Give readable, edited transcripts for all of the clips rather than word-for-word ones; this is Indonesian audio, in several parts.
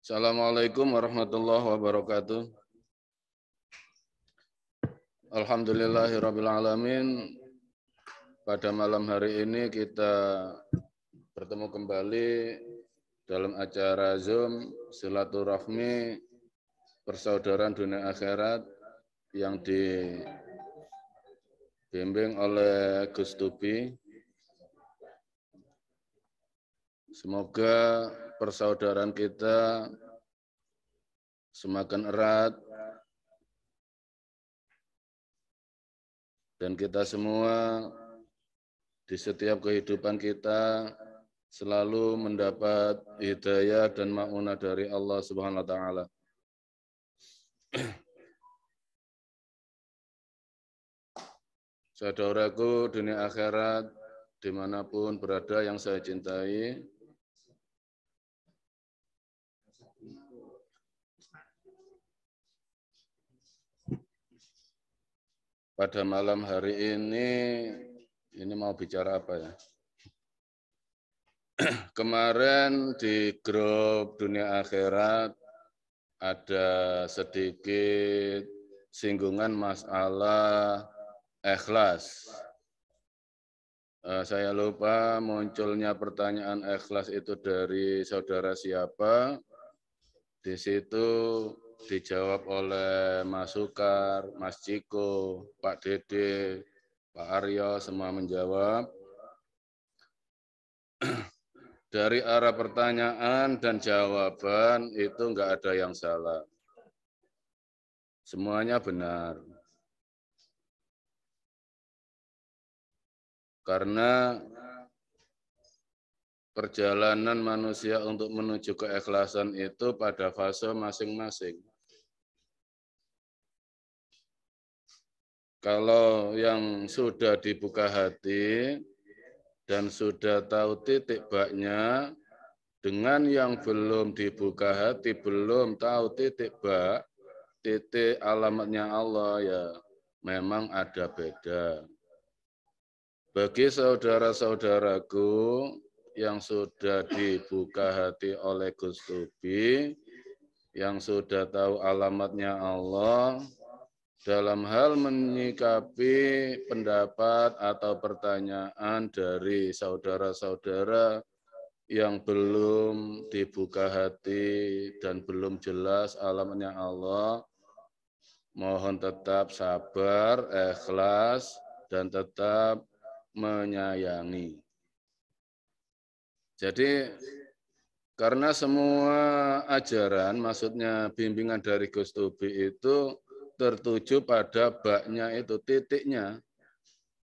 Assalamualaikum warahmatullahi wabarakatuh. Alhamdulillahirabbil alamin. Pada malam hari ini kita bertemu kembali dalam acara Zoom silaturahmi persaudaraan dunia akhirat yang dibimbing oleh Gus Tubi. Semoga persaudaraan kita semakin erat dan kita semua di setiap kehidupan kita selalu mendapat hidayah dan ma'unah dari Allah Subhanahu wa taala. Saudaraku dunia akhirat dimanapun berada yang saya cintai, pada malam hari ini mau bicara apa ya? Kemarin di grup dunia akhirat ada sedikit singgungan masalah ikhlas. Saya lupa munculnya pertanyaan ikhlas itu dari saudara siapa. Di situ dijawab oleh Mas Sukar, Mas Ciko, Pak Dede, Pak Aryo, semua menjawab. Dari arah pertanyaan dan jawaban itu enggak ada yang salah. Semuanya benar. Karena perjalanan manusia untuk menuju keikhlasan itu pada fase masing-masing. Kalau yang sudah dibuka hati dan sudah tahu titik baknya, dengan yang belum dibuka hati, belum tahu titik bak, titik alamatnya Allah, ya memang ada beda. Bagi saudara-saudaraku yang sudah dibuka hati oleh Gus Tubi, yang sudah tahu alamatnya Allah, dalam hal menyikapi pendapat atau pertanyaan dari saudara-saudara yang belum dibuka hati dan belum jelas alamatnya Allah, mohon tetap sabar, ikhlas, dan tetap menyayangi. Jadi karena semua ajaran, maksudnya bimbingan dari Gus Tubi itu tertuju pada baknya itu, titiknya.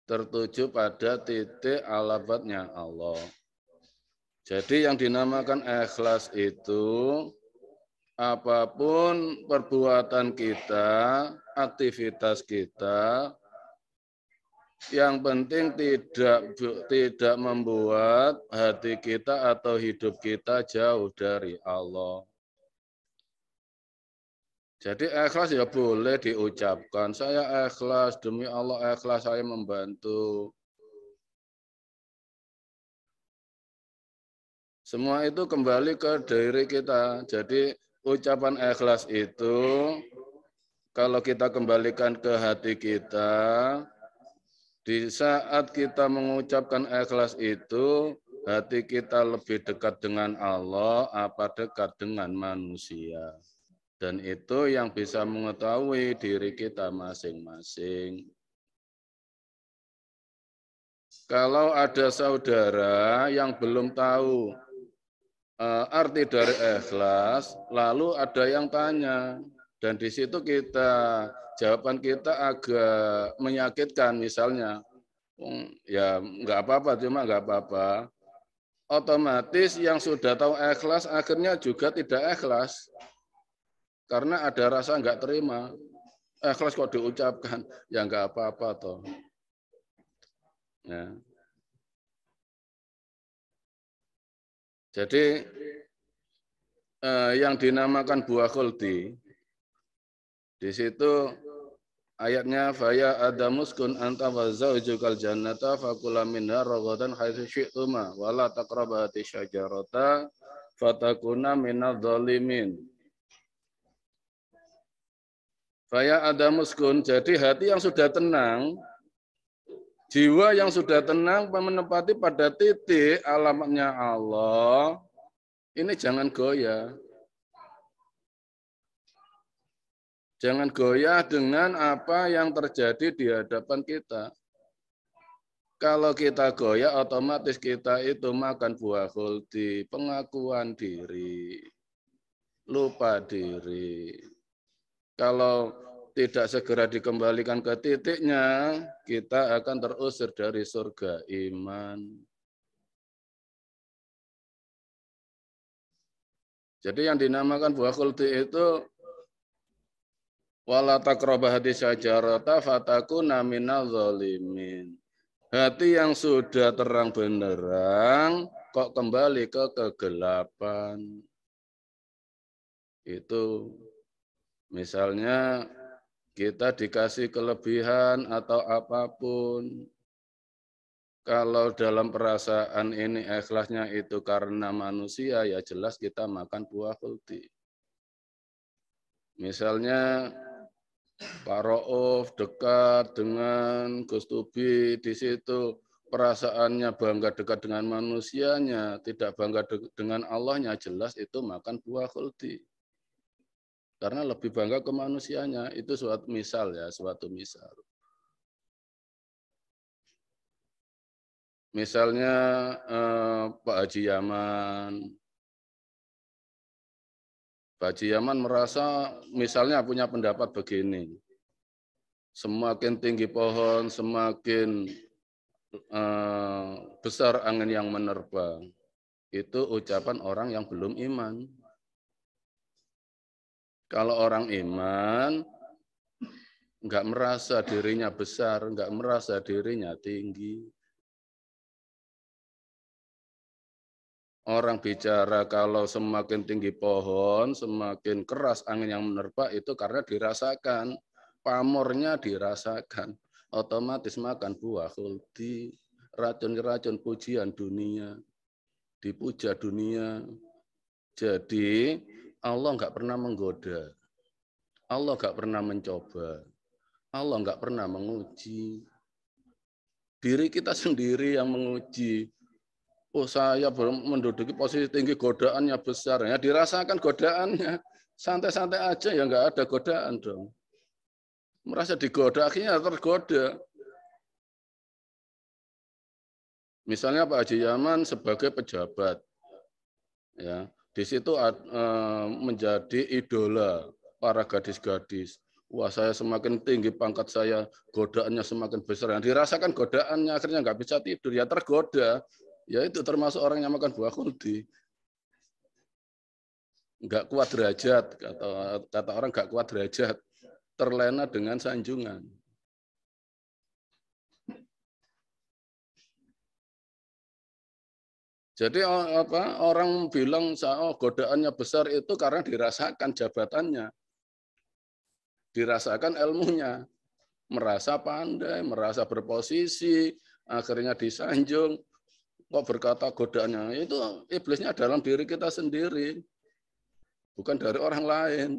Tertuju pada titik alamatnya Allah. Jadi yang dinamakan ikhlas itu, apapun perbuatan kita, aktivitas kita, yang penting tidak membuat hati kita atau hidup kita jauh dari Allah. Jadi ikhlas ya boleh diucapkan. Saya ikhlas, demi Allah ikhlas saya membantu. Semua itu kembali ke diri kita. Jadi ucapan ikhlas itu kalau kita kembalikan ke hati kita, di saat kita mengucapkan ikhlas itu, hati kita lebih dekat dengan Allah apa dekat dengan manusia. Dan itu yang bisa mengetahui diri kita masing-masing. Kalau ada saudara yang belum tahu arti dari ikhlas, lalu ada yang tanya, dan di situ jawaban kita agak menyakitkan, misalnya, ya nggak apa-apa, cuma nggak apa-apa. Otomatis yang sudah tahu ikhlas akhirnya juga tidak ikhlas. Karena ada rasa nggak terima, ikhlas kok diucapkan, ya nggak apa-apa toh. Ya. Jadi yang dinamakan buah khuldi, di situ ayatnya faya adamuskun anta wa zaujukal jannata fakula minha ragadan haitsu syi'tuma wala taqrabati syajarata fatakuna minadh-dhalimin. Faya adamuskun, jadi hati yang sudah tenang, jiwa yang sudah tenang menempati pada titik alamatnya Allah, ini jangan goyah. Jangan goyah dengan apa yang terjadi di hadapan kita. Kalau kita goyah, otomatis kita itu makan buah khuldi, pengakuan diri, lupa diri. Kalau tidak segera dikembalikan ke titiknya, kita akan terusir dari surga iman. Jadi yang dinamakan buah khuldi itu wala taqrabah hati syajarata fatakuna minal zalimin. Hati yang sudah terang benderang kok kembali ke kegelapan. Itu misalnya kita dikasih kelebihan atau apapun. Kalau dalam perasaan ini ikhlasnya itu karena manusia, ya jelas kita makan buah khuldi. Misalnya Pak Rauf dekat dengan Gus Tubi, di situ perasaannya bangga dekat dengan manusianya, tidak bangga dengan Allahnya, jelas itu makan buah khuldi. Karena lebih bangga ke manusianya, itu suatu misal ya, suatu misal. Misalnya Pak Haji Yaman. Pak Haji Yaman merasa misalnya punya pendapat begini, semakin tinggi pohon, semakin besar angin yang menerbang. Itu ucapan orang yang belum iman. Kalau orang iman, nggak merasa dirinya besar, nggak merasa dirinya tinggi. Orang bicara kalau semakin tinggi pohon, semakin keras angin yang menerpa itu karena dirasakan, pamornya dirasakan, otomatis makan buah khuldi, racun-racun pujian dunia, dipuja dunia. Jadi Allah nggak pernah menggoda, Allah nggak pernah mencoba, Allah nggak pernah menguji. Diri kita sendiri yang menguji. Oh, saya belum menduduki posisi tinggi, godaannya besar. Ya dirasakan godaannya. Santai-santai aja ya nggak ada godaan dong. Merasa digoda, akhirnya tergoda. Misalnya Pak Haji Yaman sebagai pejabat. Ya, di situ menjadi idola para gadis-gadis. Wah, saya semakin tinggi pangkat saya, godaannya semakin besar. Yang dirasakan godaannya, akhirnya nggak bisa tidur, ya tergoda. Ya itu termasuk orang yang makan buah khuldi. Nggak kuat derajat, kata orang nggak kuat derajat, terlena dengan sanjungan. Jadi orang bilang godaannya besar itu karena dirasakan jabatannya, dirasakan ilmunya, merasa pandai, merasa berposisi, akhirnya disanjung. Kok berkata godaannya, itu iblisnya dalam diri kita sendiri, bukan dari orang lain.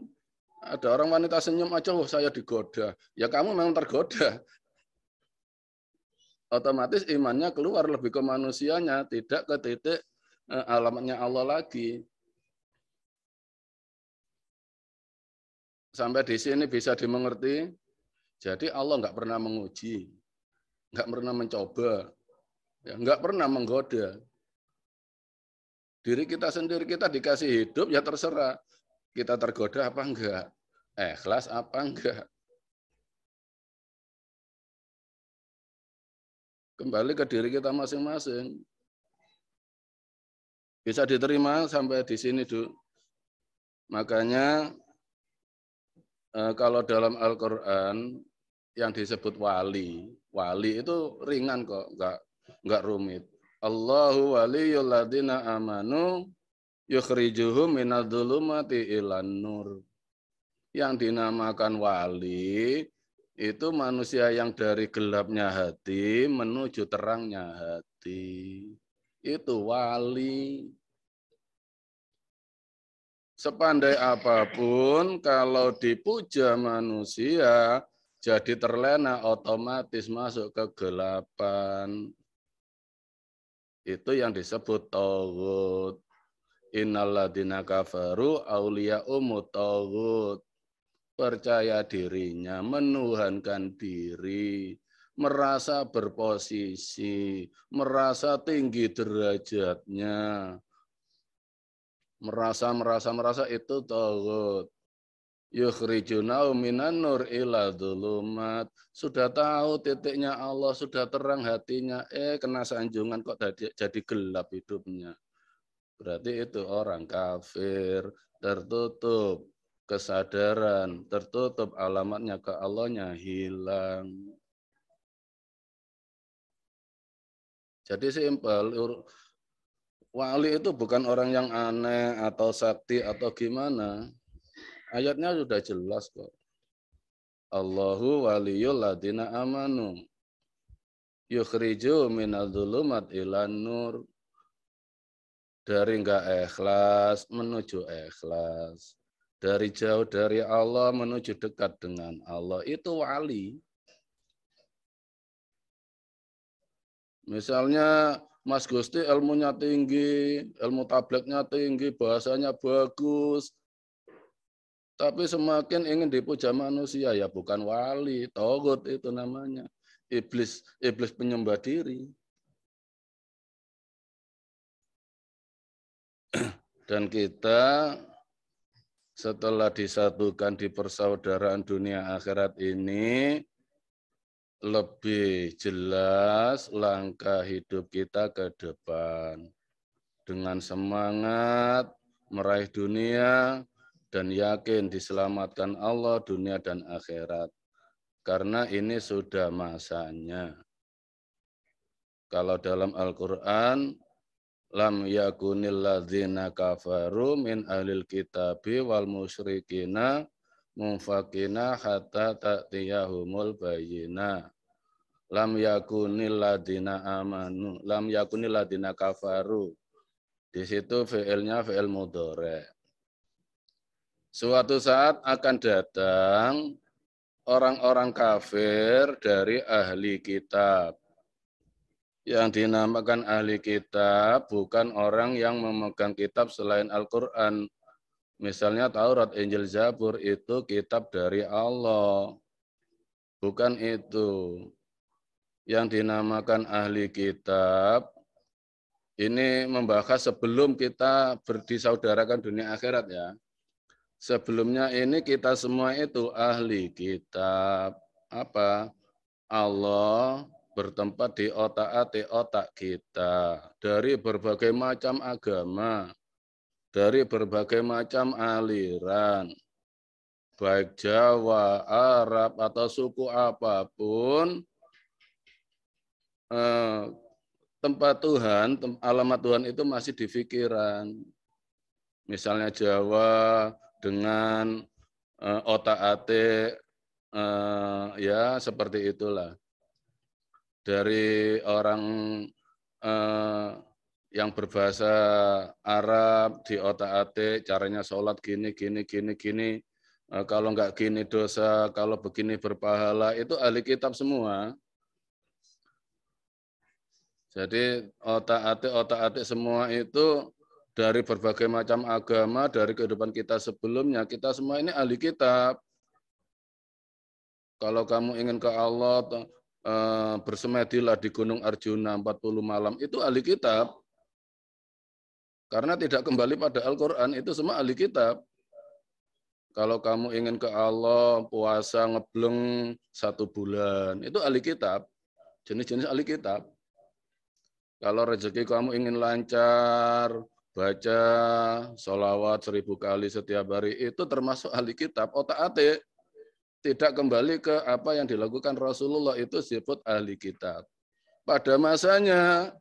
Ada orang wanita senyum aja, oh saya digoda. Ya kamu memang tergoda. Otomatis imannya keluar lebih ke manusianya, tidak ke titik alamatnya Allah lagi. Sampai di sini bisa dimengerti. Jadi Allah nggak pernah menguji, nggak pernah mencoba, ya, nggak pernah menggoda. Diri kita sendiri, kita dikasih hidup, ya terserah. Kita tergoda apa enggak? Ikhlas apa enggak? Kembali ke diri kita masing-masing. Bisa diterima sampai di sini, Du. Makanya kalau dalam Al-Quran yang disebut wali itu ringan kok, enggak rumit. Allahu waliyul ladzina amanu yukhrijuhum minadh-dhulumati ilan nur. Yang dinamakan wali itu manusia yang dari gelapnya hati menuju terangnya hati. Itu wali. Sepandai apapun, kalau dipuja manusia, jadi terlena, otomatis masuk kegelapan. Itu yang disebut taghut. Innalladzina kafaru auliya'umut taghut. Percaya dirinya, menuhankan diri, merasa berposisi, merasa tinggi derajatnya, merasa itu taghut. Yukhrijuna minan nur ila dzulumat. Sudah tahu titiknya Allah, sudah terang hatinya, kena sanjungan kok jadi gelap hidupnya. Berarti itu orang kafir, tertutup kesadaran, tertutup alamatnya ke Allahnya hilang. Jadi simpel, wali itu bukan orang yang aneh atau sakti atau gimana. Ayatnya sudah jelas kok. Allahu waliyul ladina amanu. Yukhriju minadz-dzulumat ilan nur. Dari enggak ikhlas menuju ikhlas. Dari jauh dari Allah menuju dekat dengan Allah. Itu wali. Misalnya Mas Gusti ilmunya tinggi, ilmu tablignya tinggi, bahasanya bagus. Tapi semakin ingin dipuja manusia, ya bukan wali, taghut itu namanya. Iblis penyembah diri. Dan kita setelah disatukan di persaudaraan dunia akhirat ini, lebih jelas langkah hidup kita ke depan. Dengan semangat meraih dunia dan yakin diselamatkan Allah dunia dan akhirat. Karena ini sudah masanya. Kalau dalam Al-Quran, lam yakunil ladzina kafaru min ahlil kitabi wal musyrikina munfakina hatta ta'tiyahumul bayyina. Lam yakunil ladzina amanu, lam yakunil ladzina kafaru. Di situ fi'ilnya fi'il mudhari'. Suatu saat akan datang orang-orang kafir dari ahli kitab. Yang dinamakan ahli kitab bukan orang yang memegang kitab selain Al-Quran. Misalnya Taurat, Injil, Zabur itu kitab dari Allah. Bukan itu. Yang dinamakan ahli kitab ini membahas sebelum kita berdisaudarakan dunia akhirat ya. Sebelumnya ini kita semua itu ahli kitab. Apa? Allah bertempat di otak-atik otak kita dari berbagai macam agama, dari berbagai macam aliran, baik Jawa, Arab, atau suku apapun, tempat Tuhan, alamat Tuhan itu masih di pikiran. Misalnya Jawa dengan otak-atik, ya seperti itulah. Dari orang yang berbahasa Arab di otak-atik caranya sholat gini. Kalau enggak gini dosa, kalau begini berpahala, itu ahli kitab semua. Jadi otak-atik semua itu dari berbagai macam agama, dari kehidupan kita sebelumnya, kita semua ini ahli kitab. Kalau kamu ingin ke Allah, bersemedilah di Gunung Arjuna 40 malam, itu ahli kitab. Karena tidak kembali pada Al-Quran, itu semua ahli kitab. Kalau kamu ingin ke Allah, puasa ngebleng 1 bulan, itu ahli kitab. Jenis-jenis ahli kitab. Kalau rezeki kamu ingin lancar, baca sholawat 1000 kali setiap hari, itu termasuk ahli kitab, otak-atik. Tidak kembali ke apa yang dilakukan Rasulullah, itu disebut ahli kitab. Pada masanya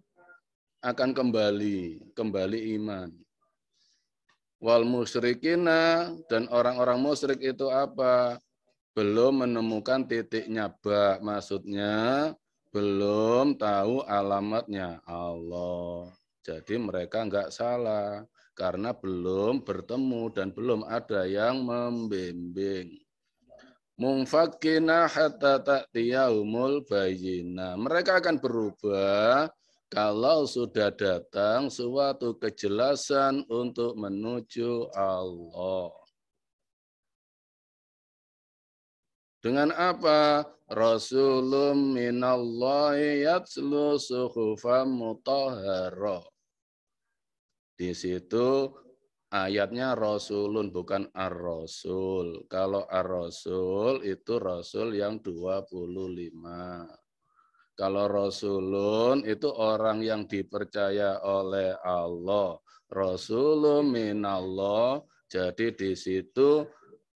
akan kembali iman. Wal musyrikina, dan orang-orang musyrik itu apa? Belum menemukan titiknya ba, maksudnya belum tahu alamatnya Allah. Jadi mereka enggak salah. karena belum bertemu dan belum ada yang membimbing. Mungfakina hatta ta'tiyaumul bayyinah. Mereka akan berubah kalau sudah datang suatu kejelasan untuk menuju Allah. Dengan apa? Rasulun minallahi yatslu suhufan mutahhara. Di situ ayatnya Rasulun bukan Ar-Rasul. Kalau Ar-Rasul itu Rasul yang 25. Kalau Rasulun itu orang yang dipercaya oleh Allah. Rasulun minallah. Jadi di situ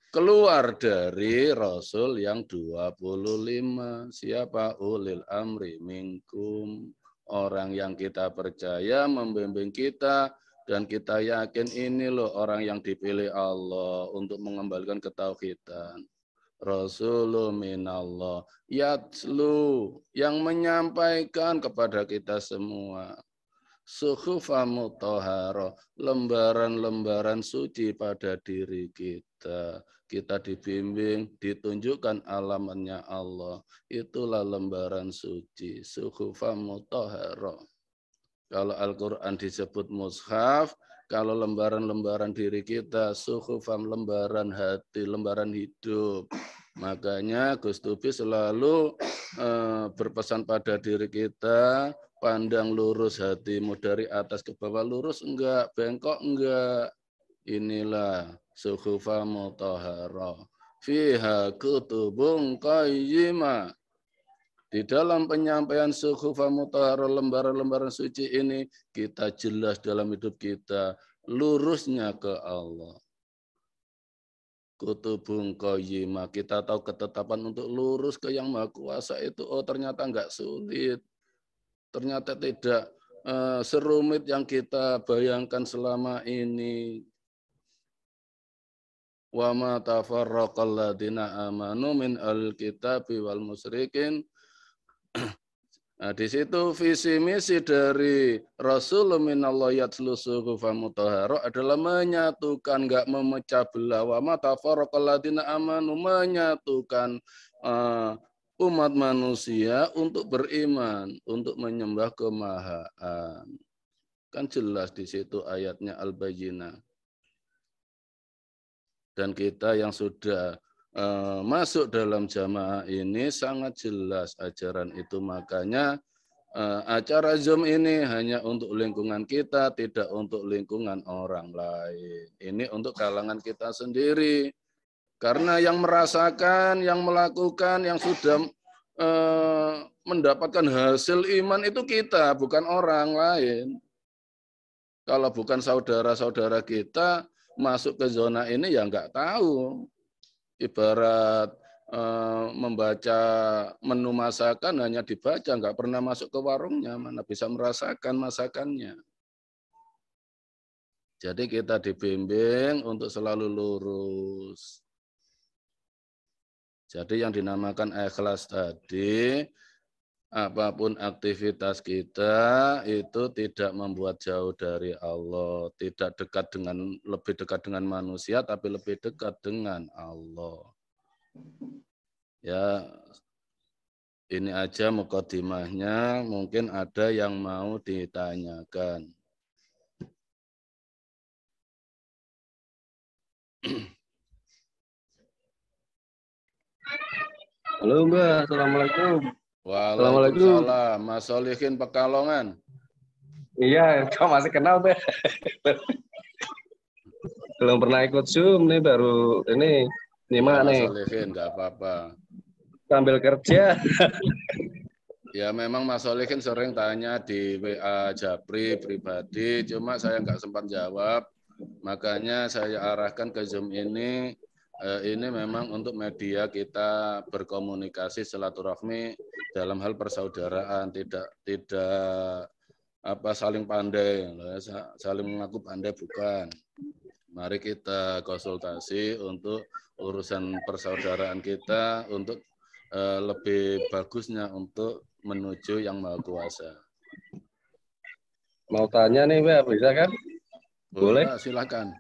keluar dari Rasul yang 25. Siapa? Ulil amri minkum. Orang yang kita percaya membimbing kita dan kita yakin ini loh orang yang dipilih Allah untuk mengembalikan ketauhidan. Rasulun minallah. Yatslu yang menyampaikan kepada kita semua. Suhufan mutahhara, lembaran-lembaran suci pada diri kita. Kita dibimbing, ditunjukkan alamatnya Allah. Itulah lembaran suci, suhufan mutahhara. Kalau Al-Quran disebut mushaf, kalau lembaran-lembaran diri kita, suhufan lembaran hati, lembaran hidup. Makanya Gus Tubi selalu berpesan pada diri kita, pandang lurus hatimu dari atas ke bawah, lurus enggak, bengkok enggak. Inilah suhufan mutahhara. Fiha kutubun qayyimah. Di dalam penyampaian suhufan mutahhara, lembaran-lembaran suci ini, kita jelas dalam hidup kita, lurusnya ke Allah. Kutubun qayyimah, kita tahu ketetapan untuk lurus ke Yang Maha Kuasa itu, oh ternyata enggak sulit. Ternyata tidak serumit yang kita bayangkan selama ini. Wa ma tafarraqal ladzina amanu min al-kitabi wal musyrikin. Nah, di situ visi misi dari Rasul minallah yatslu suhufan mutahhara adalah menyatukan, enggak memecah belah. Wa ma tafarraqal ladzina amanu, menyatukan umat manusia untuk beriman, untuk menyembah kemahaan. Kan jelas di situ ayatnya Al-Bayyinah. Dan kita yang sudah masuk dalam jamaah ini sangat jelas ajaran itu. Makanya acara Zoom ini hanya untuk lingkungan kita, tidak untuk lingkungan orang lain. Ini untuk kalangan kita sendiri. Karena yang merasakan, yang melakukan, yang sudah mendapatkan hasil iman itu kita, bukan orang lain. Kalau bukan saudara-saudara kita masuk ke zona ini ya nggak tahu. Ibarat membaca menu masakan hanya dibaca, nggak pernah masuk ke warungnya, mana bisa merasakan masakannya. Jadi kita dibimbing untuk selalu lurus. Jadi yang dinamakan ikhlas tadi, apapun aktivitas kita itu tidak membuat jauh dari Allah, tidak lebih dekat dengan manusia, tapi lebih dekat dengan Allah. Ya, ini aja mukadimahnya, mungkin ada yang mau ditanyakan. Halo Mbak, Assalamualaikum. Waalaikumsalam, Mas Solihin Pekalongan. Iya, kau masih kenal Mbak. Belum pernah ikut Zoom nih, baru ini nyimak Ya, Mas nih. Solihin, nggak apa-apa. Sambil kerja. Ya memang Mas Solihin sering tanya di WA Japri pribadi, cuma saya nggak sempat jawab. Makanya saya arahkan ke Zoom ini. Ini memang untuk media kita berkomunikasi silaturahmi dalam hal persaudaraan, tidak saling pandai, saling mengaku pandai bukan. Mari kita konsultasi untuk urusan persaudaraan kita untuk lebih bagusnya untuk menuju Yang Maha Kuasa. Mau tanya nih Mbak, bisa kan? Oh Boleh. ya, silakan.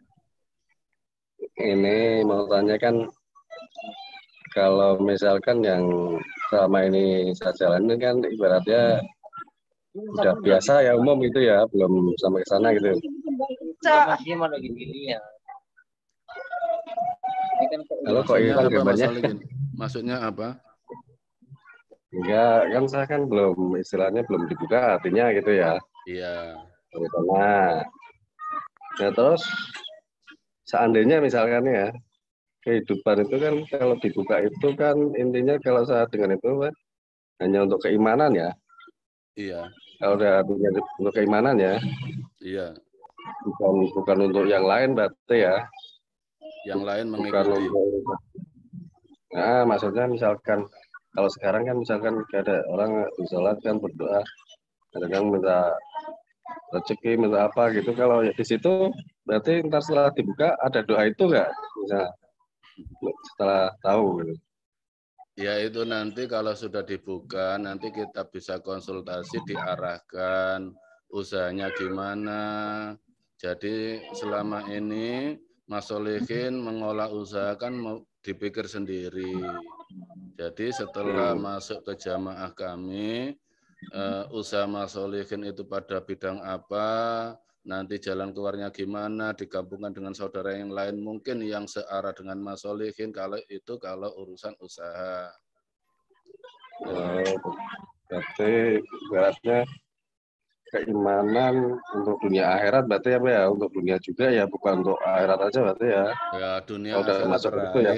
Ini mau tanya kan, kalau misalkan yang selama ini saya jalanin kan ibaratnya udah biasa ya, umum gitu ya, belum sampai ke sana gitu. Halo, kok Maksudnya hilang apa Mas gambarnya? Solikin? Maksudnya apa? Enggak, kan saya kan belum, istilahnya belum dibuka artinya gitu ya. Iya. Dari sana. Nah terus seandainya misalkan ya, kehidupan itu kan kalau dibuka itu kan intinya kalau saya dengan itu kan, hanya untuk keimanan ya. Iya. Kalau udah artinya untuk keimanan ya, Iya. bukan untuk yang lain berarti ya. Yang lain Bukan mengikuti. untuk, nah maksudnya misalkan kalau sekarang kan misalkan ada orang sholat kan berdoa, kadang minta rezeki, minta apa gitu. Kalau di situ berarti ntar setelah dibuka ada doa itu nggak? Misal setelah tahu gitu. Ya itu nanti kalau sudah dibuka, nanti kita bisa konsultasi, diarahkan usahanya gimana. Jadi selama ini Mas Solihin mengolah usaha kan dipikir sendiri. Jadi setelah masuk ke jamaah kami, usaha Mas Solihin itu pada bidang apa, nanti jalan keluarnya gimana, digabungkan dengan saudara yang lain mungkin yang searah dengan Mas Solihin, kalau urusan usaha. Berarti ibaratnya keimanan untuk dunia akhirat berarti apa ya? Untuk dunia juga ya, bukan untuk akhirat aja berarti ya. Ya dunia Kalau udah akhirat masuk itu ya.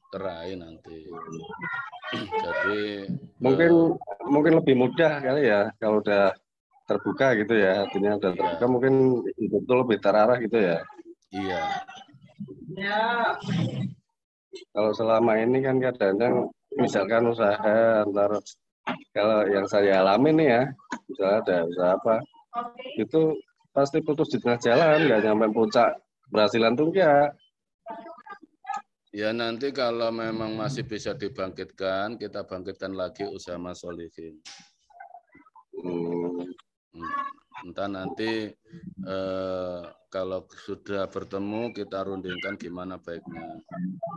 terai nanti. Jadi Mungkin lebih mudah kali ya kalau udah terbuka gitu ya. Artinya udah terbuka ya, mungkin itu lebih terarah gitu ya. iya, Kalau selama ini kan kadang-kadang misalkan usaha antar, kalau yang saya alami nih ya, misalnya ada usaha apa, itu pasti putus di tengah jalan, nggak nyampe puncak berhasilan tuh enggak. ya nanti kalau memang masih bisa dibangkitkan, kita bangkitkan lagi usaha Mas Solihin. Hmm, Entah nanti kalau sudah bertemu kita rundingkan gimana baiknya.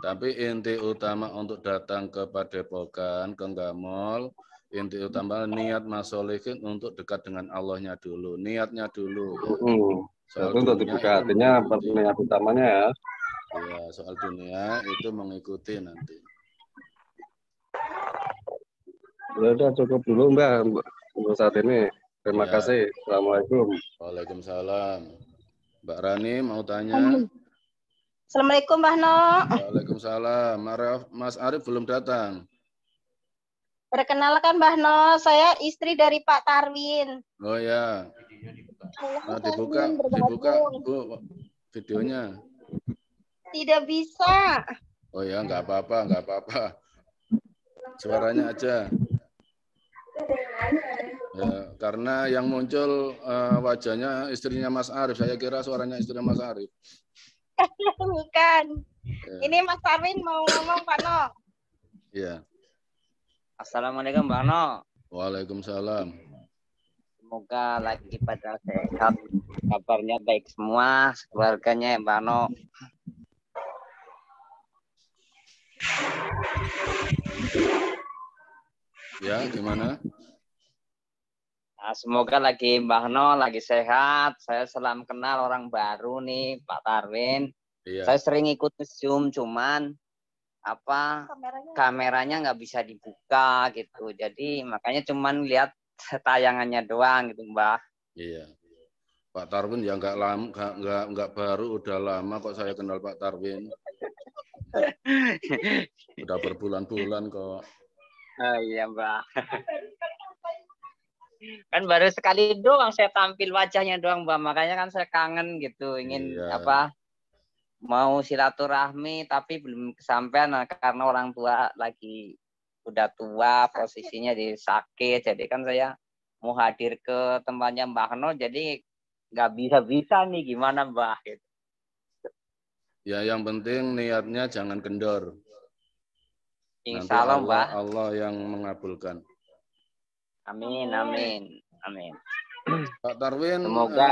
Tapi inti utama untuk datang ke Padepokan, ke Gamol, inti utama niat Mas Solihin untuk dekat dengan Allahnya dulu. Niatnya dulu ya. Soal Itu untuk dunia dibuka, itu artinya mengikuti. niat utamanya ya. Ya, soal dunia itu mengikuti nanti. Ya udah cukup dulu Mbak untuk saat ini. Terima Ya, kasih. Assalamualaikum. Waalaikumsalam. Mbak Rani mau tanya? Assalamualaikum Mbah No. Waalaikumsalam. Mas Arief belum datang. Perkenalkan Mbah No, saya istri dari Pak Tarwin. Oh ya. Nah, dibuka Bu videonya. Tidak bisa. Oh ya, nggak apa-apa. Suaranya aja. Ya, karena yang muncul wajahnya istrinya Mas Arief. Saya kira suaranya istrinya Mas Arief. Bukan. Ya. Ini Mas Tarwin mau ngomong Pak No. Iya. Assalamualaikum Mbak No. Waalaikumsalam. Semoga lagi pada sehat, kabarnya baik semua, keluarganya Mbak No. Ya, gimana? Nah, semoga lagi Mbak No lagi sehat. Saya salam kenal orang baru nih, Pak Tarwin. Iya. Saya sering ikut Zoom, cuman kameranya nggak bisa dibuka gitu. Jadi makanya cuman lihat tayangannya doang gitu, Mbak. Iya. Pak Tarwin ya nggak baru, udah lama kok saya kenal Pak Tarwin. Udah berbulan-bulan kok. Oh iya, Mbak. Kan baru sekali doang saya tampil wajahnya doang, Mbak. Makanya kan saya kangen gitu, ingin mau silaturahmi tapi belum kesampaian karena orang tua lagi udah tua, posisinya jadi sakit. Jadi kan saya mau hadir ke tempatnya Mbak No, jadi nggak bisa nih, gimana Mbak? Gitu. Ya yang penting niatnya jangan kendor. Insya Allah, Mbak. Allah yang mengabulkan. Amin. Pak Tarwin, Semoga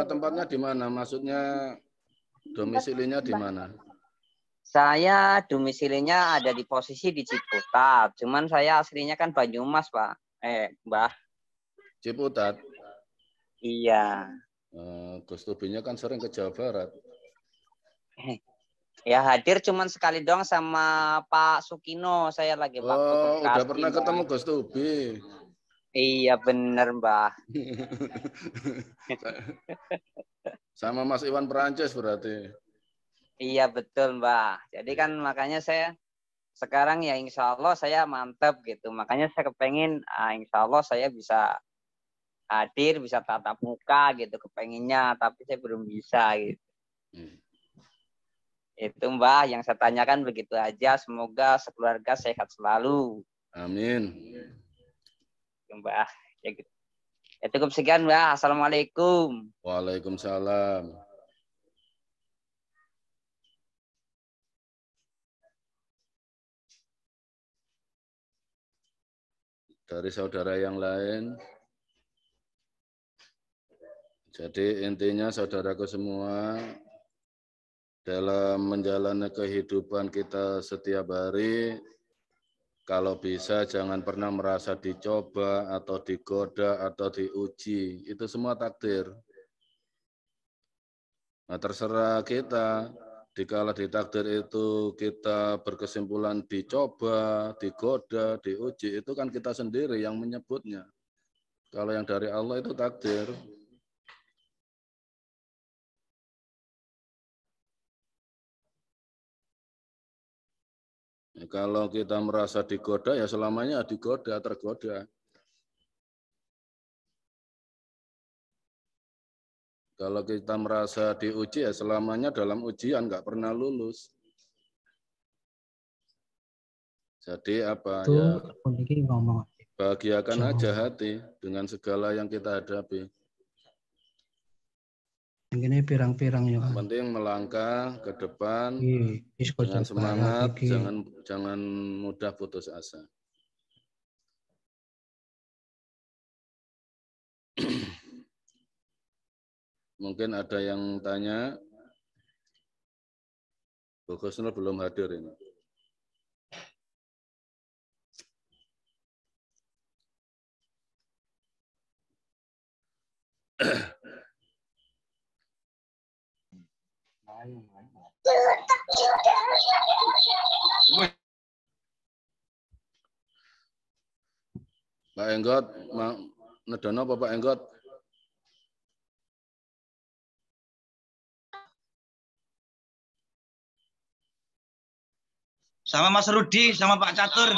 tempatnya di mana? Maksudnya domisilinya di mana? saya domisilinya ada di posisi di Ciputat. Cuman saya aslinya kan Banyumas, Pak. Mbah. Ciputat. Iya. Gus Tubinya kan sering ke Jawa Barat. Ya hadir cuman sekali doang sama Pak Sukino. Saya lagi waktu ke Bekasi. Udah pernah ketemu Gus Tubi. Iya bener, Mbah. Sama Mas Iwan Perancis berarti. Iya betul, Mbah. Jadi kan makanya saya sekarang ya insya Allah saya mantep gitu. Makanya saya kepengen insya Allah saya bisa hadir, bisa tatap muka gitu kepenginnya. Tapi saya belum bisa gitu. Itu Mbah yang saya tanyakan begitu aja. Semoga sekeluarga sehat selalu. Amin. Mbah. Ya, gitu. Ya, cukup sekian Mbah. Assalamualaikum. Waalaikumsalam. Dari saudara yang lain. Jadi intinya saudaraku semua, dalam menjalani kehidupan kita setiap hari, kalau bisa jangan pernah merasa dicoba atau digoda atau diuji. Itu semua takdir. Nah, terserah kita. Dikala di takdir itu kita berkesimpulan dicoba, digoda, diuji, itu kan kita sendiri yang menyebutnya. Kalau yang dari Allah itu takdir. Kalau kita merasa digoda, ya selamanya digoda, tergoda. Kalau kita merasa diuji, ya selamanya dalam ujian, nggak pernah lulus. Jadi apa itu, ya? ngomong. Bahagiakan aja hati dengan segala yang kita hadapi. Ini pirang-pirang ya. Yang penting melangkah ke depan dengan dengan semangat, jangan mudah putus asa. Mungkin ada yang tanya. Bu Gusnul belum hadir ini. Pak Enggot, nedono apa Pak Enggot? Sama Mas Rudi, sama Pak Catur.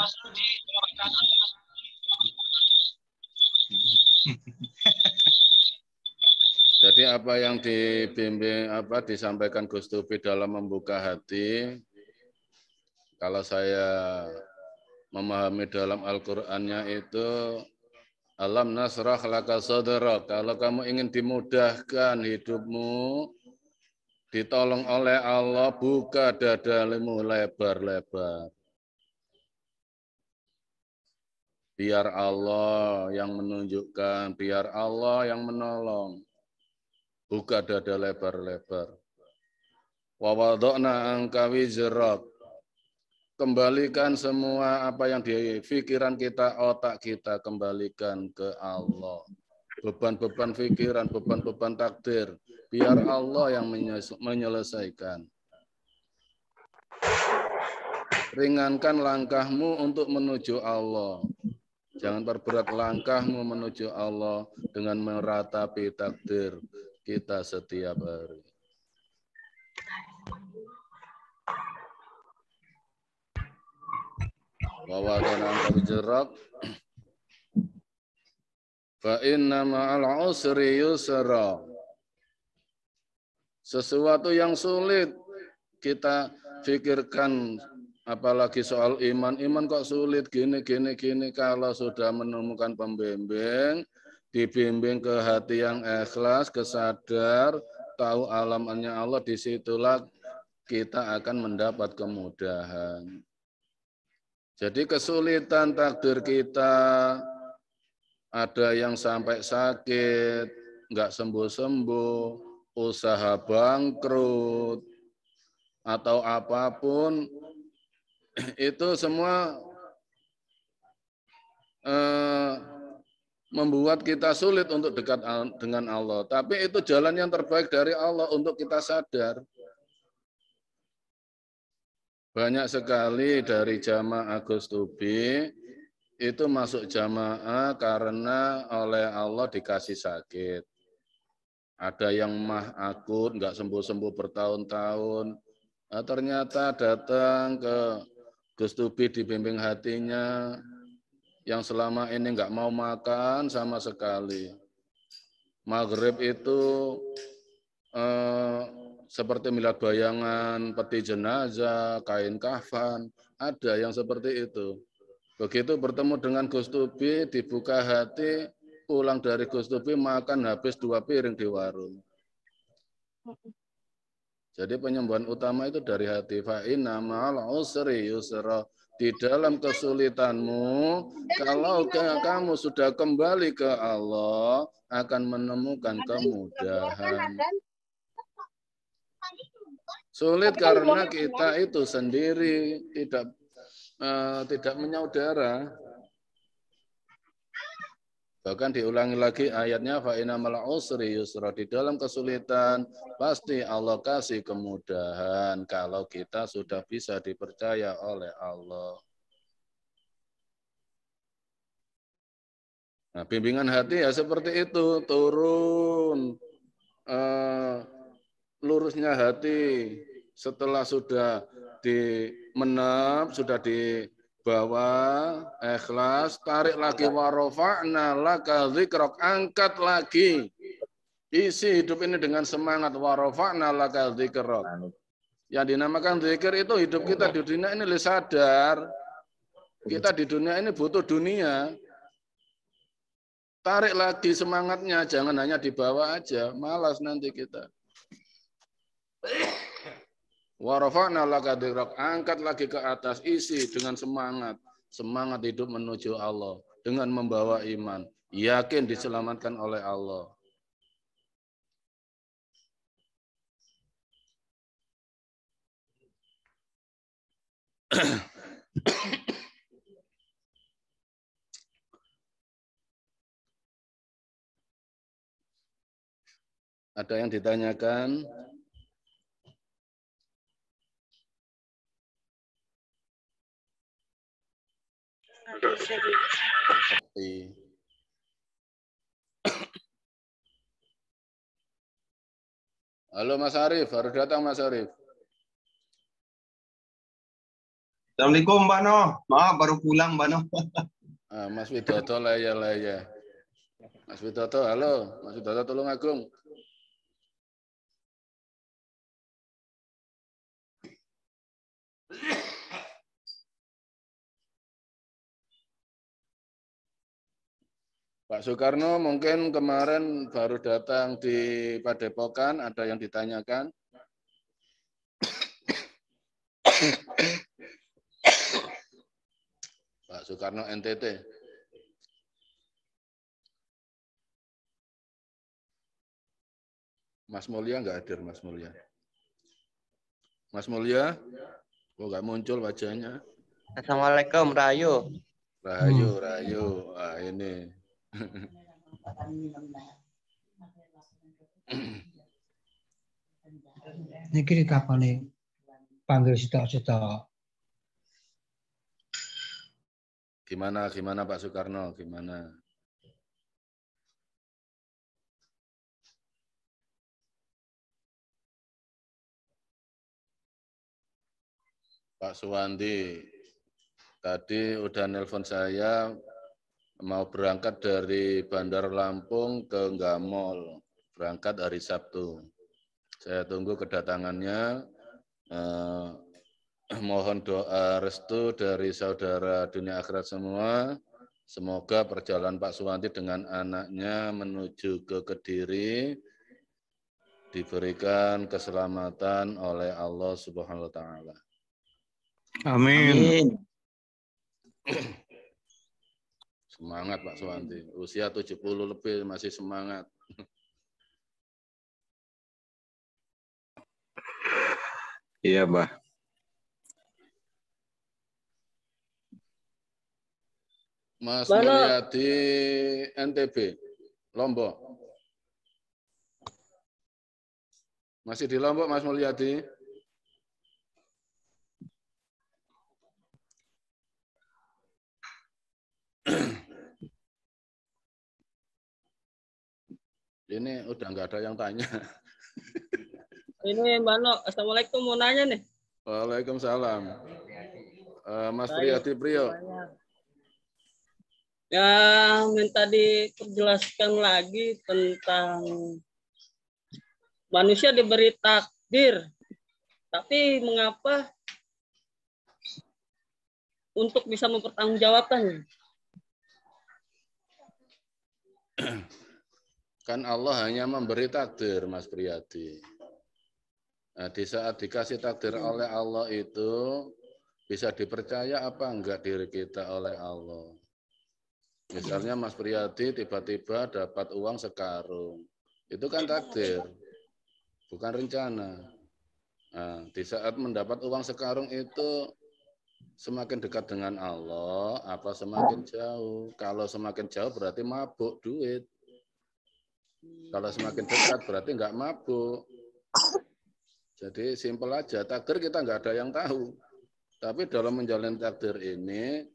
Jadi apa yang dibimbing, disampaikan Gus Tubi dalam membuka hati, kalau saya memahami dalam Al-Qur'annya itu, alam nasrah laka sadrak. Kalau kamu ingin dimudahkan hidupmu, ditolong oleh Allah, buka dadamu lebar-lebar. Biar Allah yang menunjukkan, biar Allah yang menolong. Buka dada lebar-lebar. Wa wada'na anka wizrak. Kembalikan semua apa yang di pikiran kita, otak kita, kembalikan ke Allah. Beban-beban pikiran, beban-beban takdir, biar Allah yang menyelesaikan. Ringankan langkahmu untuk menuju Allah. Jangan perberat langkahmu menuju Allah dengan meratapi takdir kita setiap hari. Wa wada'na anka wizrak. Fa inna ma'al usri yusra. Sesuatu yang sulit kita pikirkan, apalagi soal iman. Iman kok sulit gini. Kalau sudah menemukan pembimbing, dibimbing ke hati yang ikhlas, kesadar, tahu alamannya Allah, disitulah kita akan mendapat kemudahan. Jadi kesulitan takdir kita, ada yang sampai sakit, nggak sembuh-sembuh, usaha bangkrut, atau apapun, itu semua membuat kita sulit untuk dekat dengan Allah. Tapi itu jalan yang terbaik dari Allah untuk kita sadar. Banyak sekali dari jamaah Gus Tubi itu masuk jamaah karena oleh Allah dikasih sakit. Ada yang mah akut, nggak sembuh-sembuh bertahun-tahun. Nah, ternyata datang ke Gus Tubi dibimbing hatinya, yang selama ini nggak mau makan sama sekali. Maghrib itu seperti melihat bayangan peti jenazah, kain kafan, ada yang seperti itu. Begitu bertemu dengan Gus Tubi, dibuka hati, pulang dari Gus Tubi makan habis 2 piring di warung. Jadi penyembuhan utama itu dari hati. Fa inna ma'al usri yusra. Di dalam kesulitanmu, kalau kamu sudah kembali ke Allah, akan menemukan kemudahan. Sulit karena kita itu sendiri tidak menyaudara. Bahkan diulangi lagi ayatnya, fa inna ma'al usri yusra. Di dalam kesulitan pasti Allah kasih kemudahan kalau kita sudah bisa dipercaya oleh Allah. Nah, bimbingan hati ya seperti itu, turun lurusnya hati setelah sudah dimenep, sudah dibawa ikhlas, tarik lagi warofa'na laka dzikrok, angkat lagi. Isi hidup ini dengan semangat warofa'na laka dzikrok. Yang dinamakan zikir itu hidup kita di dunia ini sadar. Kita di dunia ini butuh dunia. Tarik lagi semangatnya, jangan hanya dibawa aja, malas nanti kita. Warafa'na laka dzikrok, angkat lagi ke atas, isi dengan semangat. Semangat hidup menuju Allah dengan membawa iman, yakin diselamatkan oleh Allah. Ada yang ditanyakan? Halo Mas Arif, baru datang Mas Arif. Assalamualaikum Mbak No. Maaf baru pulang Mbak No. Mas Widodo laya. Mas Widodo, halo. Mas Widodo Tulungagung. Pak Soekarno mungkin kemarin baru datang di Padepokan, ada yang ditanyakan? Pak Soekarno NTT. Mas Mulia nggak hadir, Mas Mulia. Mas Mulia, kok nggak muncul wajahnya? Assalamualaikum, Rahayu. Rahayu. Ah, ini. Niki ditakoni panggil sitok-sitok. Gimana Pak Soekarno? Gimana? Pak Suwandi, tadi udah nelpon saya mau berangkat dari Bandar Lampung ke Gamol, berangkat hari Sabtu. Saya tunggu kedatangannya. Mohon doa restu dari saudara dunia akhirat semua. Semoga perjalanan Pak Suwanti dengan anaknya menuju ke Kediri diberikan keselamatan oleh Allah Subhanahu wa taala. Amin. Semangat Pak Suwanti. Usia 70 lebih masih semangat. Iya, Mbah. Mas Mana? Mulyadi NTB, Lombok. Masih di Lombok Mas Mulyadi? Ini udah nggak ada yang tanya. Ini Mbak No, Assalamualaikum, mau nanya nih. Waalaikumsalam. Mas Priyadi Priyo. Ya, minta diperjelaskan lagi tentang manusia diberi takdir, tapi mengapa untuk bisa mempertanggungjawabkannya? Kan Allah hanya memberi takdir, Mas Priyadi. Nah, di saat dikasih takdir oleh Allah itu, bisa dipercaya apa enggak diri kita oleh Allah. Misalnya Mas Priyadi tiba-tiba dapat uang sekarung. Itu kan takdir, bukan rencana. Nah, di saat mendapat uang sekarung itu, semakin dekat dengan Allah, apa semakin jauh. Kalau semakin jauh berarti mabuk duit. Kalau semakin dekat berarti enggak mabuk. Jadi simpel aja, takdir kita enggak ada yang tahu. Tapi dalam menjalani takdir ini,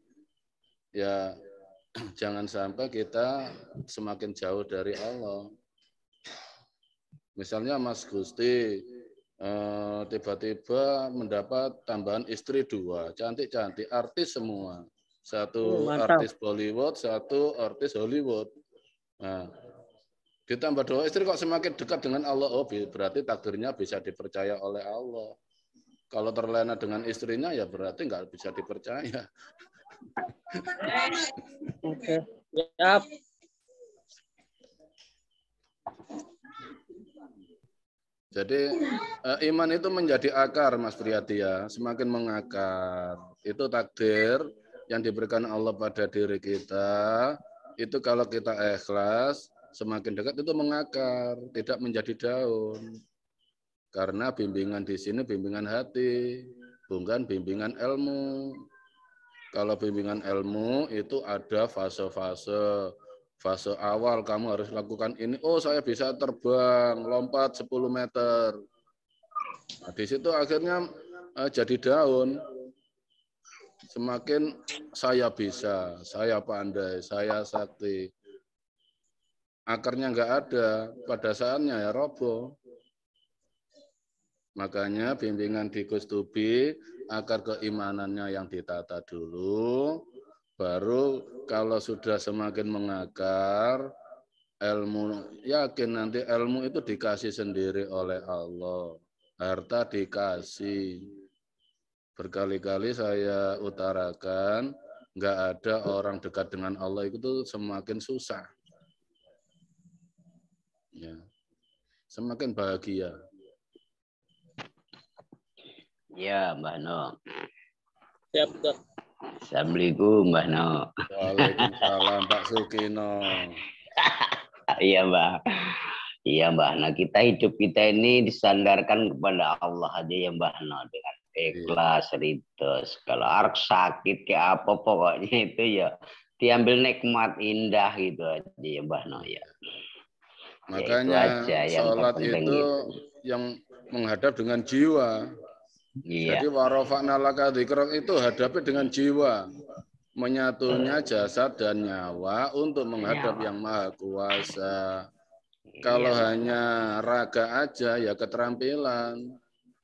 ya jangan sampai kita semakin jauh dari Allah. Misalnya Mas Gusti tiba-tiba mendapat tambahan istri 2, cantik-cantik, artis semua. Satu artis Bollywood, satu artis Hollywood. Nah, ditambah 2 istri kok semakin dekat dengan Allah, oh berarti takdirnya bisa dipercaya oleh Allah. Kalau terlena dengan istrinya ya berarti nggak bisa dipercaya. Oke, siap. Jadi iman itu menjadi akar, Mas Priyadi ya, semakin mengakar. Itu takdir yang diberikan Allah pada diri kita. Itu kalau kita ikhlas, semakin dekat itu mengakar, tidak menjadi daun. Karena bimbingan di sini bimbingan hati, bukan bimbingan ilmu. Kalau bimbingan ilmu itu ada fase-fase. Fase awal kamu harus lakukan ini. Oh, saya bisa terbang, lompat 10 meter. Nah, di situ akhirnya jadi daun. Semakin saya bisa, saya pandai, saya sakti. Akarnya nggak ada, pada saatnya ya roboh. Makanya bimbingan di Gustubi, akar keimanannya yang ditata dulu, baru kalau sudah semakin mengakar, ilmu, yakin nanti ilmu itu dikasih sendiri oleh Allah. Harta dikasih. Berkali-kali saya utarakan, nggak ada orang dekat dengan Allah itu semakin susah. Ya. Semakin bahagia. Ya, Mbah No. Siap, Dok. Assalamualaikum, Mbah No. Waalaikumsalam, Pak Sukino. Iya, Mbah. Iya, Mbah. Nah, hidup kita ini disandarkan kepada Allah aja ya, Mbah No. Dengan ikhlas, ridho. Kalau ark sakit kayak apa pokoknya itu ya diambil nikmat indah gitu aja ya, Mbah No ya. Makanya sholat itu yang menghadap dengan jiwa. Iya. Jadi warofa'na laka dzikrok itu hadapi dengan jiwa. Menyatunya jasad dan nyawa untuk menghadap yang maha kuasa. Kalau hanya raga aja ya keterampilan.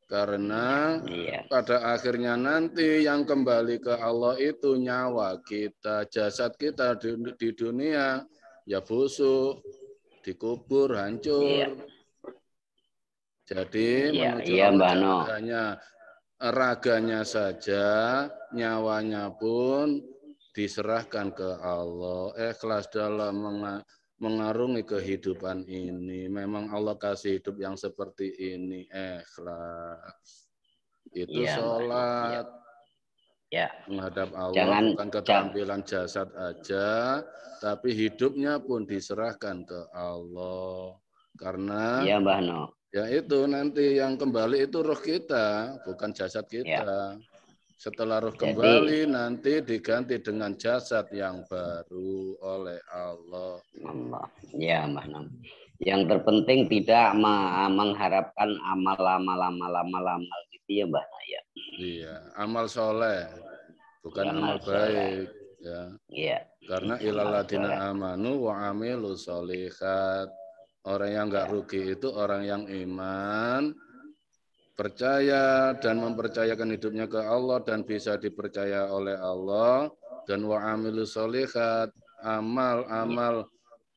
Karena pada akhirnya nanti yang kembali ke Allah itu nyawa kita, jasad kita di dunia ya busuk, dikubur, hancur. Jadi menuju Allah jangan hanya raganya saja, nyawanya pun diserahkan ke Allah. Ikhlas dalam mengarungi kehidupan ini. Memang Allah kasih hidup yang seperti ini, ikhlas. Itu sholat. Ya. Menghadap Allah Jangan bukan keterampilan jasad aja, tapi hidupnya pun diserahkan ke Allah. Karena ya Mbah No. Ya itu nanti yang kembali itu roh kita, bukan jasad kita. Setelah roh kembali nanti diganti dengan jasad yang baru oleh Allah. Ya Mbah No. Yang terpenting tidak mengharapkan amal gitu ya Mbah No ya. Iya, amal soleh, bukan amal baik. Ya. Iya. Karena ilaladina amanu wa amilu sholihat. Orang yang enggak rugi itu orang yang iman, percaya dan mempercayakan hidupnya ke Allah dan bisa dipercaya oleh Allah, dan wa amilu sholihat, amal-amal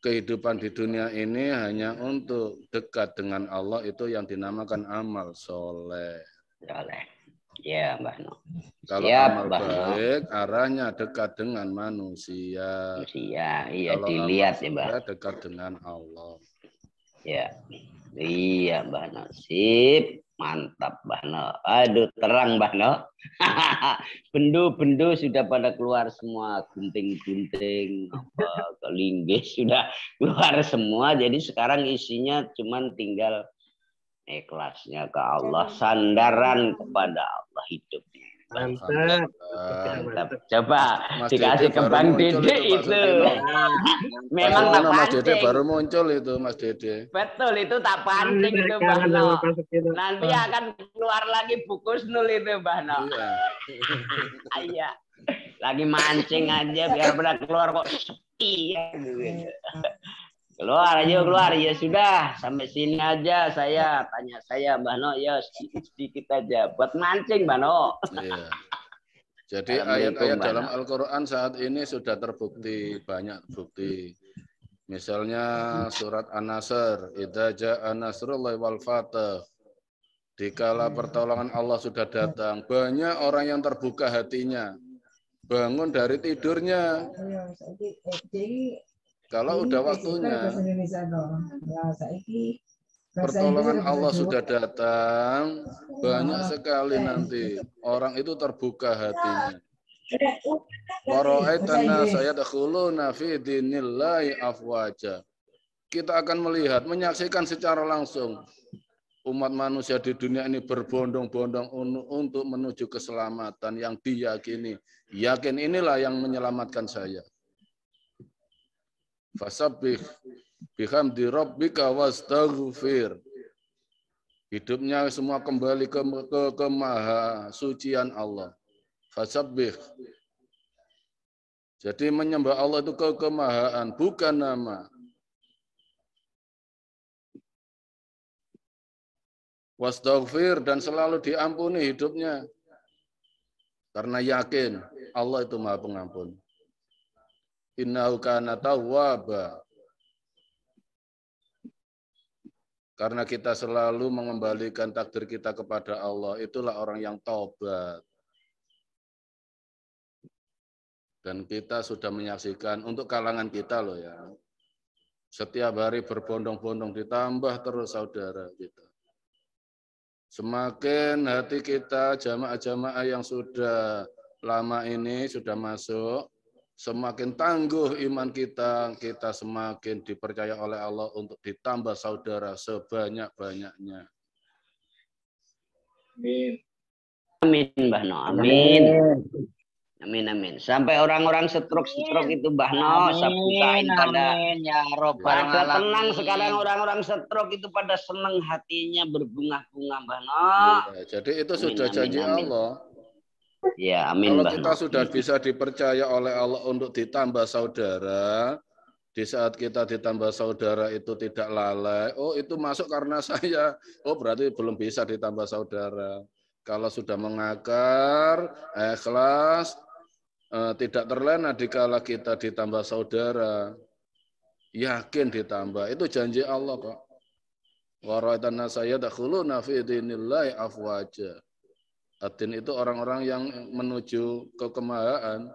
kehidupan di dunia ini hanya untuk dekat dengan Allah, itu yang dinamakan amal soleh. Ya Mbah No. Kalau amal baik arahnya dekat dengan manusia. Iya, kalau dilihat amal ya Mbah. dekat dengan Allah. Ya. Iya Mbah No. Sip. Mantap Mbah No. Aduh terang Mbah No. Bendu-bendu sudah pada keluar semua, gunting-gunting, kelinggis sudah keluar semua. Jadi sekarang isinya cuman tinggal ikhlasnya ke Allah, sandaran kepada Allah hidup. Mantap. Coba Mas dikasih Dede ke Bang Dede itu. Memang tak Mas Dede pancing. baru muncul itu Mas Dede. Betul, itu tak pancing itu Mbah No. Nanti akan keluar lagi buku nul itu Mbah No. Iya. Lagi mancing aja biar benar keluar kok sepi ya. Keluar ya sudah, sampai sini aja tanya saya Mbah No ya sedikit aja buat mancing Mbah No. Iya. Jadi ayat-ayat dalam Al-Qur'an saat ini sudah terbukti, banyak bukti. Misalnya surat An-Nasr, idza jaa nasrullahi wal fath. Dikala pertolongan Allah sudah datang, banyak orang yang terbuka hatinya. Bangun dari tidurnya. Kalau udah waktunya, pertolongan Allah sudah datang, banyak sekali nanti orang itu terbuka hatinya. Wara'aitana sayadkhuluna fi dinillahi afwaja. Kita akan melihat, menyaksikan secara langsung umat manusia di dunia ini berbondong-bondong untuk menuju keselamatan yang diyakini. Yakin inilah yang menyelamatkan saya. Fasabbih bihamdi rabbika wastaghfir. Hidupnya semua kembali ke maha sucian Allah. Fasabbih. Jadi menyembah Allah itu kemahaan, bukan nama. Wastaghfir, dan selalu diampuni hidupnya. Karena yakin Allah itu maha pengampun. Innahu kana tawwaba. Karena kita selalu mengembalikan takdir kita kepada Allah, itulah orang yang taubat. Dan kita sudah menyaksikan untuk kalangan kita loh ya. Setiap hari berbondong-bondong, ditambah terus saudara kita. Semakin hati kita, jamaah-jamaah yang sudah lama ini sudah masuk, semakin tangguh iman kita, kita semakin dipercaya oleh Allah untuk ditambah saudara sebanyak-banyaknya. Amin. Amin, Mbah No. Amin. Amin, amin. Sampai orang-orang stroke itu Mbah No, bukain pada ya Robbal pada tenang sekarang, orang-orang stroke itu pada senang hatinya, berbunga-bunga Mbah No. Ya, jadi itu sudah janji Allah. Ya, amin. Kalau kita sudah bisa dipercaya oleh Allah untuk ditambah saudara, di saat kita ditambah saudara itu tidak lalai, oh itu masuk karena saya, oh berarti belum bisa ditambah saudara. Kalau sudah mengakar, ikhlas, tidak terlena dikala kita ditambah saudara, yakin ditambah, itu janji Allah kok. Wara'atana sayadkhuluna fi dinillahi afwaja. Adin itu orang-orang yang menuju ke kemahaan,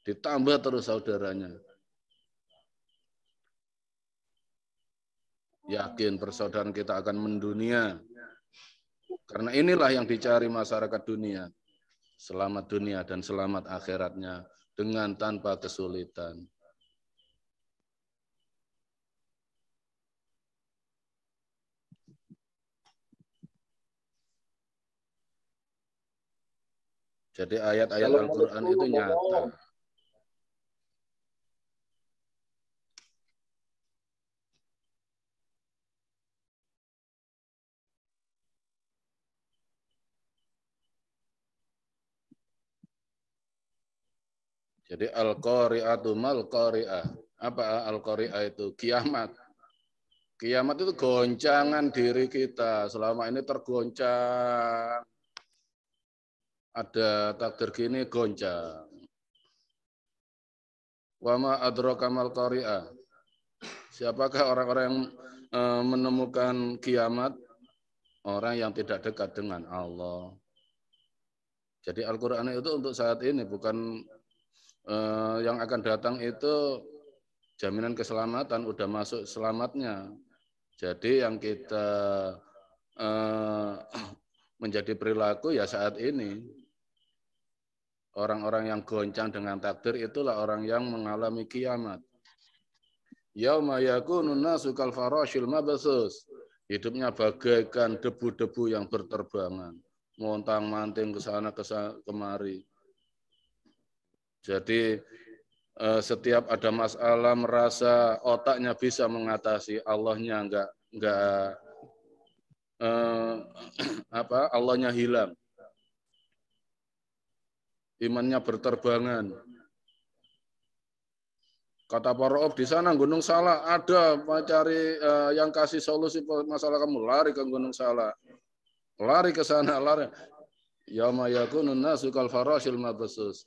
ditambah terus saudaranya. Yakin persaudaraan kita akan mendunia. Karena inilah yang dicari masyarakat dunia. selamat dunia dan selamat akhiratnya dengan tanpa kesulitan. Jadi ayat-ayat Al-Quran itu nyata. Jadi al-qari'atu mal qari'ah. Apa al-qari'ah itu? Kiamat. Kiamat itu goncangan diri kita. Selama ini tergoncang. Ada takdir gini goncang. Wa ma adraka mal qari'ah. Siapakah orang-orang yang menemukan kiamat? Orang yang tidak dekat dengan Allah. Jadi Al-Quran itu untuk saat ini, bukan yang akan datang itu jaminan keselamatan, udah masuk selamatnya. Jadi yang kita menjadi perilaku ya saat ini. Orang-orang yang goncang dengan takdir itulah orang yang mengalami kiamat. Yauma yakunun nasu kal farashil mabsus. Hidupnya bagaikan debu-debu yang berterbangan, montang-manting ke sana kemari. Jadi setiap ada masalah merasa otaknya bisa mengatasi, Allahnya enggak Allahnya hilang. Imannya berterbangan. Kata Para'uf di sana Gunung Salak ada mencari yang kasih solusi masalah kamu, lari ke Gunung Salak. Lari ke sana, lari. Yauma yakunun nasu kal farashil mabsus.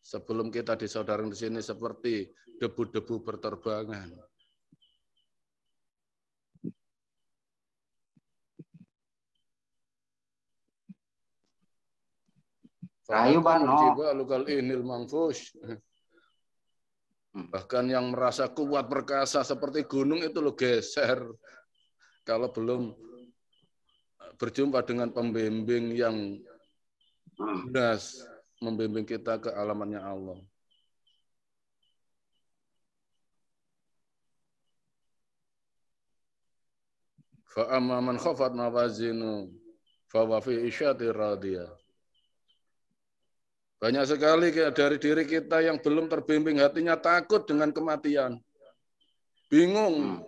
Sebelum kita disaudarkan di sini seperti debu-debu berterbangan. Rahayu Bano. Bahkan yang merasa kuat perkasa seperti gunung itu lo geser. Kalau belum berjumpa dengan pembimbing yang jelas, membimbing kita ke alamatnya Allah. Fa amma man khafat mawazinu fa wa fi isyati radiyah. Banyak sekali dari diri kita yang belum terbimbing hatinya takut dengan kematian. Bingung.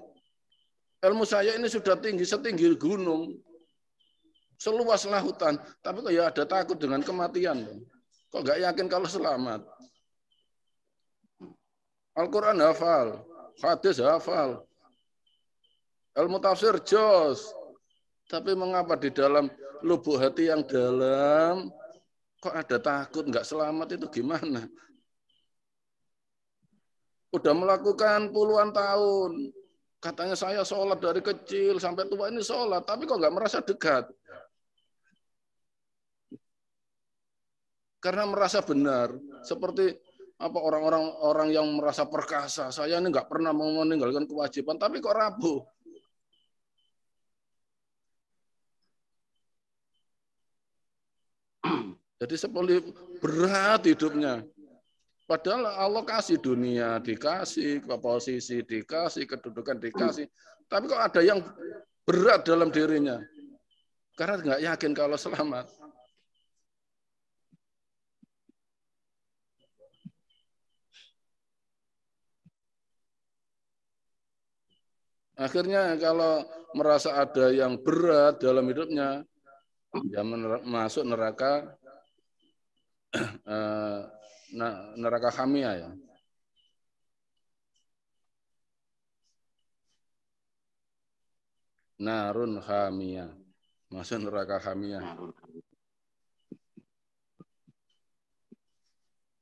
Ilmu saya ini sudah tinggi, setinggi gunung. Seluas lautan. Tapi kok ya ada takut dengan kematian. Kok nggak yakin kalau selamat? Al-Quran hafal. Hadis hafal. Ilmu tafsir jos. Tapi mengapa di dalam lubuk hati yang dalam kok ada takut, nggak selamat itu gimana? Udah melakukan puluhan tahun. Katanya saya sholat dari kecil sampai tua ini sholat, tapi kok nggak merasa dekat? Karena merasa benar. Seperti apa orang-orang yang merasa perkasa. Saya ini nggak pernah mau meninggalkan kewajiban, tapi kok rapuh. Jadi seperti berat hidupnya. Padahal Allah kasih dunia, dikasih posisi, dikasih kedudukan, dikasih. Tapi kok ada yang berat dalam dirinya. Karena nggak yakin kalau selamat. Akhirnya kalau merasa ada yang berat dalam hidupnya, ya masuk neraka. Neraka hamia ya. Narun hamia. Masuk neraka hamia.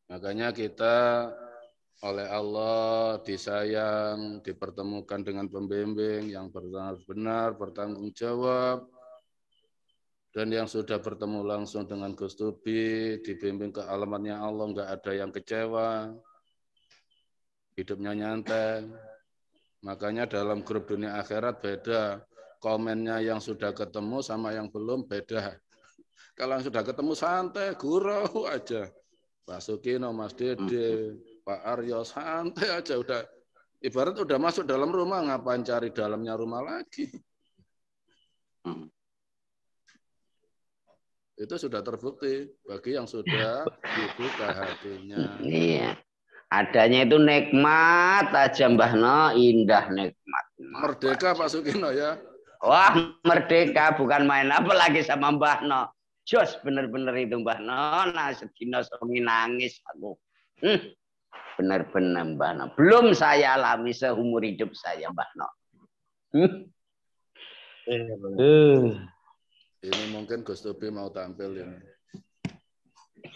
Makanya kita oleh Allah disayang, dipertemukan dengan pembimbing yang benar-benar bertanggung jawab. Dan yang sudah bertemu langsung dengan Gus Tubi, dibimbing ke alamatnya Allah, nggak ada yang kecewa. Hidupnya nyantai. Makanya dalam grup dunia akhirat beda. Komennya yang sudah ketemu sama yang belum beda. Kalau yang sudah ketemu santai, gurau aja. Pak Sukino, Mas Dede, Pak Aryo, santai aja. Udah ibarat udah masuk dalam rumah, ngapain cari dalamnya rumah lagi? Itu sudah terbukti bagi yang sudah dibuka hatinya. Iya. Adanya itu nikmat aja Mbah No, indah nikmat. Merdeka Pak Sukino ya. Wah, merdeka bukan main apa lagi sama Mbah No. Jos bener-bener itu Mbah No, nah sedina songi nangis aku. Bener-bener Mbah No. Belum saya alami seumur hidup saya Mbah No. Ini mungkin Gus Tubi mau tampil ini.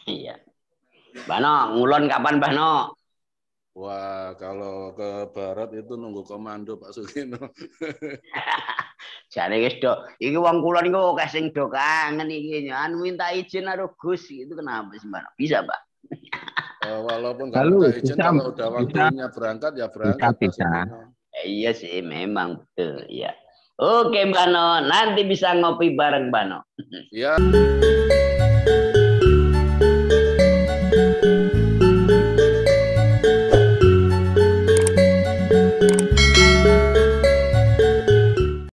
Iya. Mbah No, ngulon kapan Mbah No? Wah, kalau ke barat itu nunggu komando Pak Sukino. Jane wis dok, iki wong kulon iku akeh sing do kangen iki anu minta izin karo Gus itu kenapa sih Mbak? Bisa, Mbak? Walaupun kalau minta izin kalau udah waktunya berangkat ya berangkat. Bisa. Iya sih, memang betul, ya. Oke, Mbak No, nanti bisa ngopi bareng Mbak No. Iya.